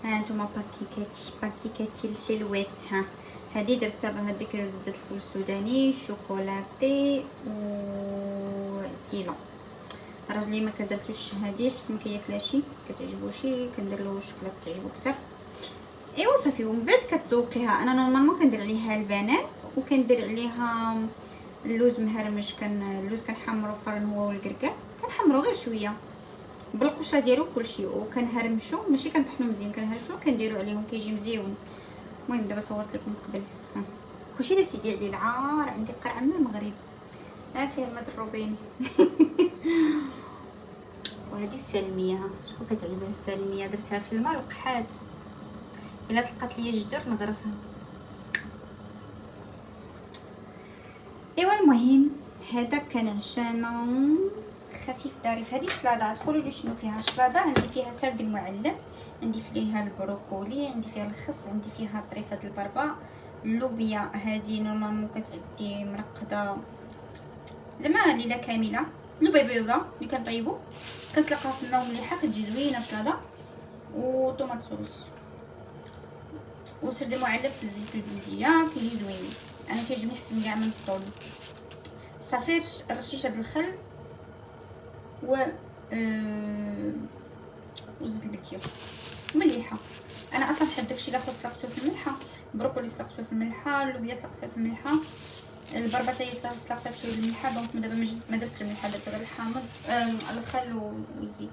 ها نتوما باكيكاتي الحلوات. ها هذه درتها بهذيك زبده الفول السوداني شوكولاتي وسيلون. راجلي ما كدرتلوش هذه حيت ما كياكلهاش كتعجبوشي، كندير له الشوكولاته كتعجبو اكثر. ايوا صافي. ومن بعد كتذوقيها. انا نورمالمون كندير عليها البنان وكندير عليها اللوز مهرمش. اللوز كنحمرو قرن هو والكركاع، كنحمرو غير شويه بالقشره ديالو كلشي، وكنهرمشو ماشي كنطحنو مزيان، كنهرمشو كنديرو عليهم كيجي مزيون. المهم دابا صورت لكم قبل. كلشي لا سيدي عليه العار. عندي قرعه من المغرب فيها الماء الروبيني. وهذه السلميه. شكون كتعجبها السلميه؟ درتها في الماء لقحات. الا طلقات ليا جدر نغرسها. ايوا المهم هذا كان عشانا خفيف ظريف. هذه شلاضه. تقولوا لي شنو فيها شلاضه؟ عندي فيها سرد المعلب، عندي فيها البروكولي، عندي فيها الخس، عندي فيها طريفه البربه، اللوبيا هذه نورمالمون كتعدي مرقده زعما ليله كامله، لوبيا بيضاء اللي كنطيبو كنسلقها في الماء مليحه كتجي زوينه شلاضه، وطوماط سوليس وسرد المعلب في الزيت البلديه كيجي زوين. انا كيعجبني حسن كاع من الطول. صافي رشيشه د الخل و وزيت البتيو مليحه. انا اصلا حد داكشي الاخر سلقته في الملحه، البروكولي سلقته في الملحه، اللوبيا سلقته في الملحه، البربه حتى هي سلقتها في شويه الملحه. دونك دابا ما درتش الملحه، درت غير الحامض الخل والزيت.